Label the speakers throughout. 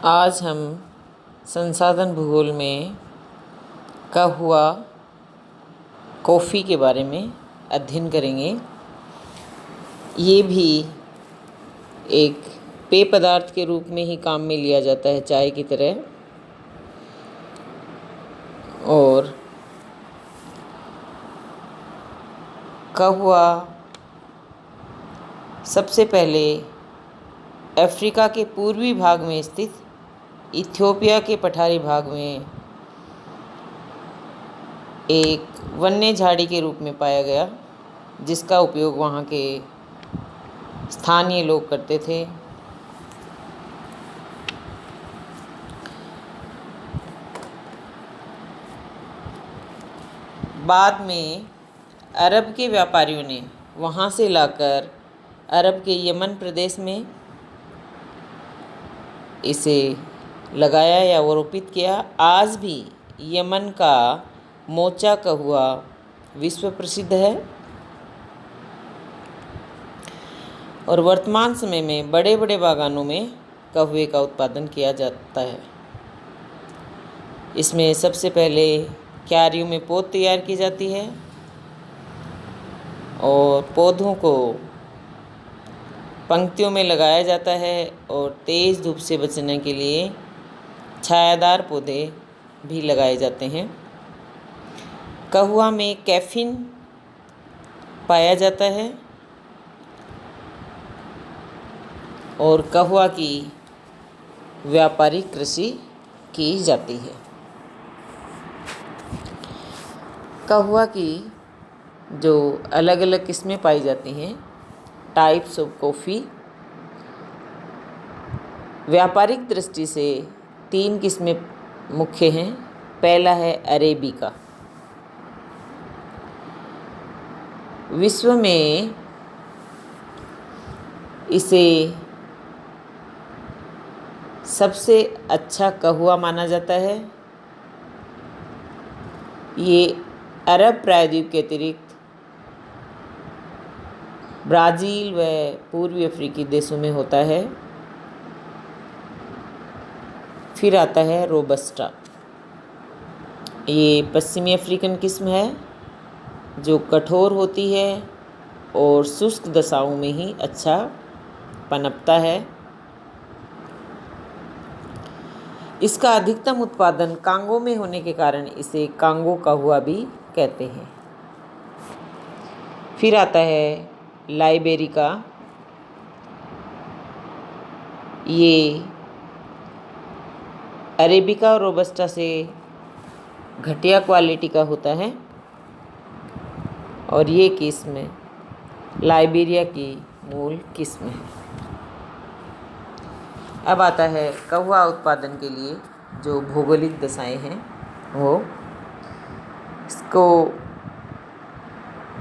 Speaker 1: आज हम संसाधन भूगोल में कहवा कॉफ़ी के बारे में अध्ययन करेंगे। ये भी एक पेय पदार्थ के रूप में ही काम में लिया जाता है, चाय की तरह। और कहवा सबसे पहले अफ्रीका के पूर्वी भाग में स्थित इथियोपिया के पठारी भाग में एक वन्य झाड़ी के रूप में पाया गया, जिसका उपयोग वहाँ के स्थानीय लोग करते थे। बाद में अरब के व्यापारियों ने वहाँ से लाकर अरब के यमन प्रदेश में इसे लगाया या आरोपित किया। आज भी यमन का मोचा कहवा विश्व प्रसिद्ध है और वर्तमान समय में बड़े बड़े बागानों में कहवे का उत्पादन किया जाता है। इसमें सबसे पहले क्यारियों में पौध तैयार की जाती है और पौधों को पंक्तियों में लगाया जाता है और तेज़ धूप से बचने के लिए छायादार पौधे भी लगाए जाते हैं। कहवा में कैफीन पाया जाता है और कहवा की व्यापारिक कृषि की जाती है। कहवा की जो अलग अलग किस्में पाई जाती हैं, टाइप्स ऑफ कॉफ़ी, व्यापारिक दृष्टि से 3 किस्में मुख्य हैं। पहला है अरेबिका। विश्व में इसे सबसे अच्छा कहवा माना जाता है। ये अरब प्रायद्वीप के अतिरिक्त ब्राज़ील व पूर्वी अफ्रीकी देशों में होता है। फिर आता है रोबस्टा। ये पश्चिमी अफ्रीकन किस्म है जो कठोर होती है और शुष्क दशाओं में ही अच्छा पनपता है। इसका अधिकतम उत्पादन कांगो में होने के कारण इसे कांगो कहवा भी कहते हैं। फिर आता है लाइबेरिका। ये अरेबिका और रोबस्टा से घटिया क्वालिटी का होता है और ये किस्म लाइबेरिया की मूल किस्म है। अब आता है कहवा उत्पादन के लिए जो भौगोलिक दशाएं हैं, वो इसको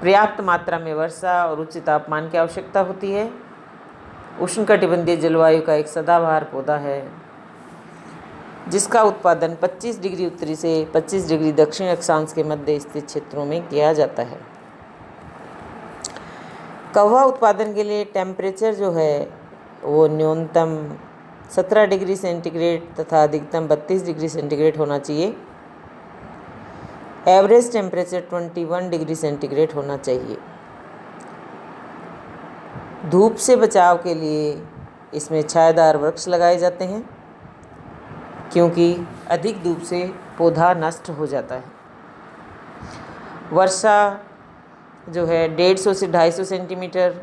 Speaker 1: पर्याप्त मात्रा में वर्षा और उच्च तापमान की आवश्यकता होती है। उष्णकटिबंधीय जलवायु का एक सदाबहार पौधा है जिसका उत्पादन 25 डिग्री उत्तरी से 25 डिग्री दक्षिण अक्षांश के मध्य स्थित क्षेत्रों में किया जाता है। कहवा उत्पादन के लिए टेम्परेचर जो है वो न्यूनतम 17 डिग्री सेंटीग्रेड तथा अधिकतम 32 डिग्री सेंटीग्रेड होना चाहिए। एवरेज टेम्परेचर 21 डिग्री सेंटीग्रेड होना चाहिए। धूप से बचाव के लिए इसमें छायादार वृक्ष लगाए जाते हैं क्योंकि अधिक धूप से पौधा नष्ट हो जाता है। वर्षा जो है 150 से 250 सेंटीमीटर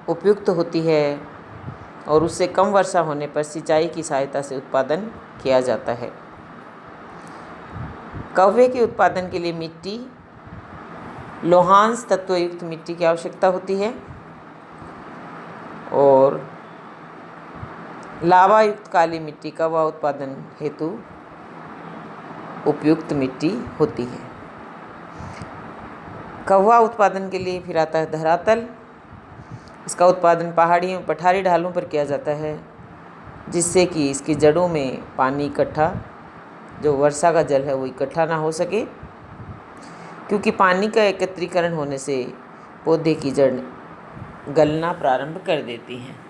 Speaker 1: उपयुक्त होती है और उससे कम वर्षा होने पर सिंचाई की सहायता से उत्पादन किया जाता है। कहवे के उत्पादन के लिए मिट्टी लोहांश तत्वयुक्त मिट्टी की आवश्यकता होती है और लावा युक्त काली मिट्टी कहवा उत्पादन हेतु उपयुक्त मिट्टी होती है। कहवा उत्पादन के लिए फिर आता है धरातल। इसका उत्पादन पहाड़ियों पठारी ढालों पर किया जाता है जिससे कि इसकी जड़ों में पानी इकट्ठा, जो वर्षा का जल है वो इकट्ठा ना हो सके, क्योंकि पानी का एकत्रीकरण होने से पौधे की जड़ गलना प्रारंभ कर देती हैं।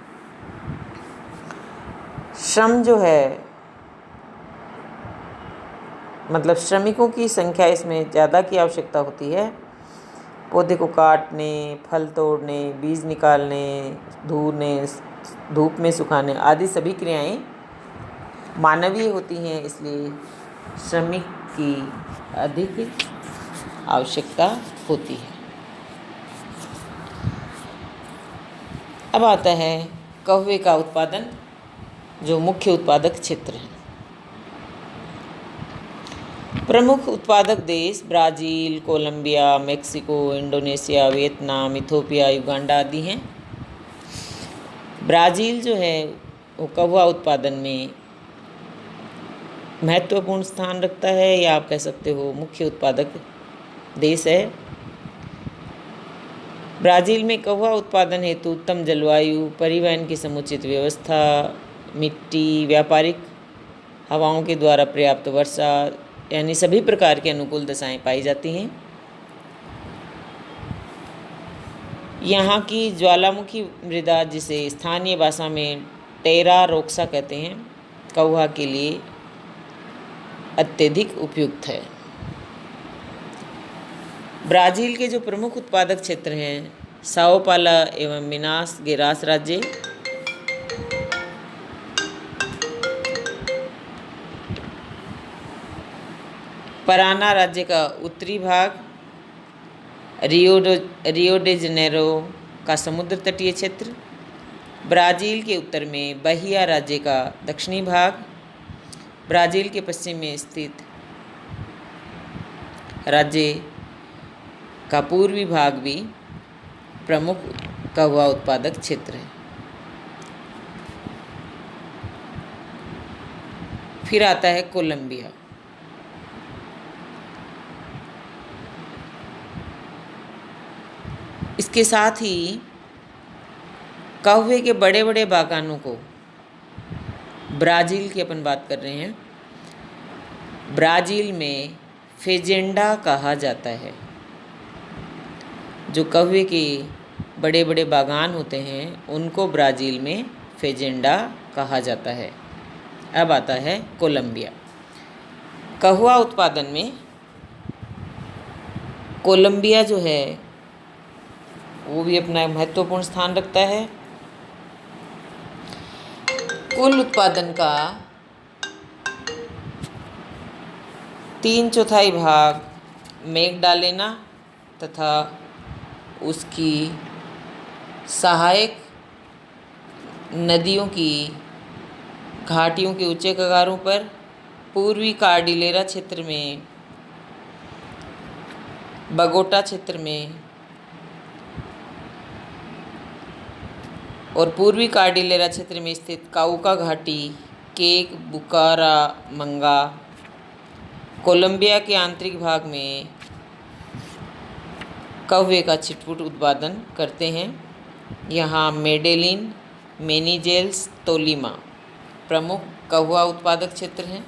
Speaker 1: श्रम जो है मतलब श्रमिकों की संख्या इसमें ज़्यादा की आवश्यकता होती है। पौधे को काटने, फल तोड़ने, बीज निकालने, धुलने, धूप में सुखाने आदि सभी क्रियाएं मानवीय होती हैं, इसलिए श्रमिक की अधिक आवश्यकता होती है। अब आता है कहवे का उत्पादन, जो मुख्य उत्पादक क्षेत्र है। प्रमुख उत्पादक देश Brazil, Colombia, Mexico, Indonesia, Vietnam, Ethiopia, Uganda आदि हैं। ब्राज़ील जो है वो कहवा उत्पादन में महत्वपूर्ण स्थान रखता है, या आप कह सकते हो मुख्य उत्पादक देश है। ब्राज़ील में कहवा उत्पादन हेतु उत्तम जलवायु, परिवहन की समुचित व्यवस्था, मिट्टी, व्यापारिक हवाओं के द्वारा पर्याप्त वर्षा, यानी सभी प्रकार की अनुकूल दशाएं पाई जाती हैं। यहाँ की ज्वालामुखी मृदा, जिसे स्थानीय भाषा में टेरा रोक्सा कहते हैं, कहवा के लिए अत्यधिक उपयुक्त है। ब्राज़ील के जो प्रमुख उत्पादक क्षेत्र हैं, साओ पाला एवं मिनास गेरास राज्य, पराना राज्य का उत्तरी भाग, रियो डे जनेरो का समुद्र तटीय क्षेत्र, ब्राज़ील के उत्तर में बहिया राज्य का दक्षिणी भाग, ब्राज़ील के पश्चिम में स्थित राज्य का पूर्वी भाग भी प्रमुख कहवा उत्पादक क्षेत्र है। फिर आता है कोलंबिया। इसके साथ ही कहवे के बड़े बड़े बागानों को, ब्राज़ील की अपन बात कर रहे हैं, ब्राज़ील में फेजेंडा कहा जाता है। जो कहवे के बड़े बड़े बागान होते हैं उनको ब्राज़ील में फेजेंडा कहा जाता है। अब आता है कोलंबिया। कहवा उत्पादन में कोलंबिया जो है वो भी अपना महत्वपूर्ण स्थान रखता है। कुल उत्पादन का 3/4 भाग मैगडालेना तथा उसकी सहायक नदियों की घाटियों के ऊंचे कगारों पर, पूर्वी कार्डिलेरा क्षेत्र में, बगोटा क्षेत्र में और पूर्वी कार्डिलेरा क्षेत्र में स्थित काउका घाटी, केक, बुकारामंगा, कोलंबिया के आंतरिक भाग में कहवे का छिटपुट उत्पादन करते हैं। यहाँ मेडेलिन, मेनीजेल्स, तोलिमा प्रमुख कहवा उत्पादक क्षेत्र हैं।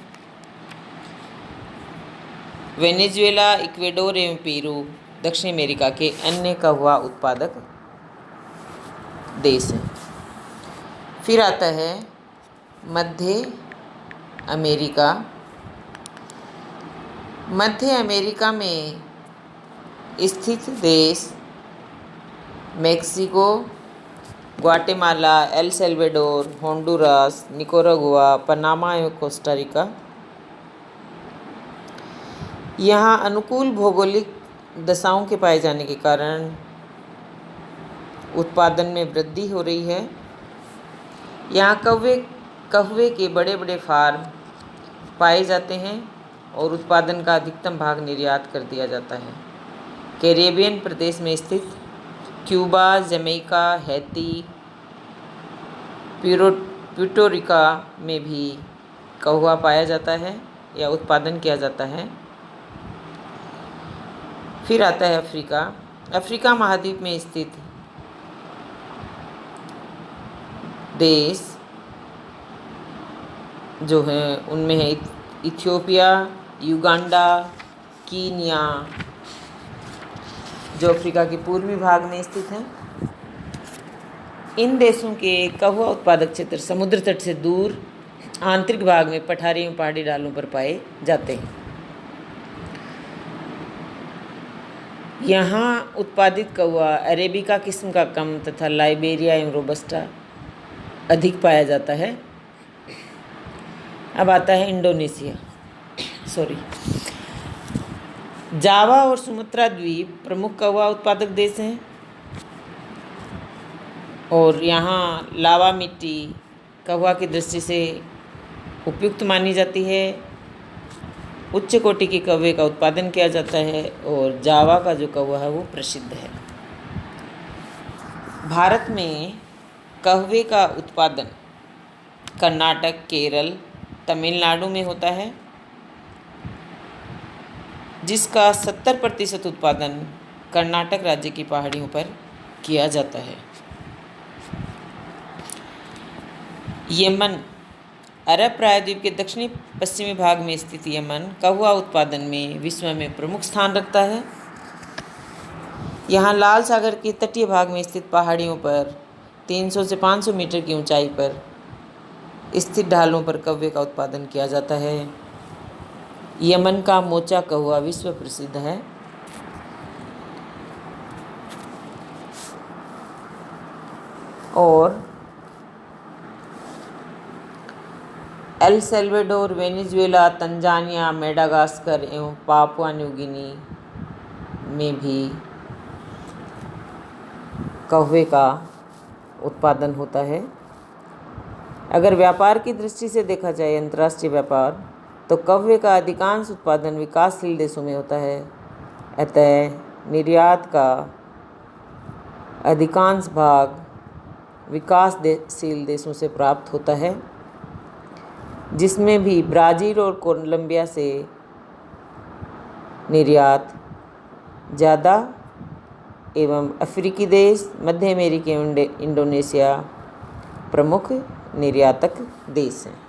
Speaker 1: वेनेजुएला, इक्वेडोर एवं पेरू दक्षिण अमेरिका के अन्य कहवा उत्पादक देश हैं। फिर आता है मध्य अमेरिका। मध्य अमेरिका में स्थित देश Mexico, Guatemala, El Salvador, Honduras, Nicaragua, Panama एवं कोस्टा रिका। यहाँ अनुकूल भौगोलिक दशाओं के पाए जाने के कारण उत्पादन में वृद्धि हो रही है। यहाँ कहवे के बड़े बड़े फार्म पाए जाते हैं और उत्पादन का अधिकतम भाग निर्यात कर दिया जाता है। कैरेबियन प्रदेश में स्थित Cuba, Jamaica, Haiti, Puerto Rico में भी कहवा पाया जाता है या उत्पादन किया जाता है। फिर आता है अफ्रीका। अफ्रीका महाद्वीप में स्थित देश जो हैं उनमें है इथियोपिया, युगांडा, कीनिया, जो अफ्रीका के पूर्वी भाग में स्थित हैं। इन देशों के कहवा उत्पादक क्षेत्र समुद्र तट से दूर आंतरिक भाग में पठारी एवं पहाड़ी ढालों पर पाए जाते हैं। यहाँ उत्पादित कौवा अरेबिका किस्म का कम तथा लाइबेरिया एवं रोबस्टा अधिक पाया जाता है। अब आता है इंडोनेशिया, जावा और सुमात्रा द्वीप प्रमुख कौवा उत्पादक देश हैं और यहाँ लावा मिट्टी कौवा की दृष्टि से उपयुक्त मानी जाती है। उच्च कोटि के कौवे का उत्पादन किया जाता है और जावा का जो कौवा है वो प्रसिद्ध है। भारत में कौवे का उत्पादन कर्नाटक, केरल, तमिलनाडु में होता है, जिसका 70% उत्पादन कर्नाटक राज्य की पहाड़ियों पर किया जाता है। यमन, अरब प्रायद्वीप के दक्षिणी पश्चिमी भाग में स्थित यमन कौवा उत्पादन में विश्व में प्रमुख स्थान रखता है। यहाँ लाल सागर के तटीय भाग में स्थित पहाड़ियों पर 300 से 500 मीटर की ऊंचाई पर स्थित ढालों पर कौवे का उत्पादन किया जाता है। यमन का मोचा कौवा विश्व प्रसिद्ध है। और El Salvador, Venezuela, Tanzania, Madagascar एवं पापुआ न्यू गिनी में भी कौवे का उत्पादन होता है। अगर व्यापार की दृष्टि से देखा जाए, अंतर्राष्ट्रीय व्यापार, तो कौवे का अधिकांश उत्पादन विकासशील देशों में होता है। अतः निर्यात का अधिकांश भाग विकासशील देशों से प्राप्त होता है, जिसमें भी ब्राज़ील और कोलंबिया से निर्यात ज़्यादा एवं अफ्रीकी देश, मध्य अमेरिकी एवं इंडोनेशिया प्रमुख निर्यातक देश हैं।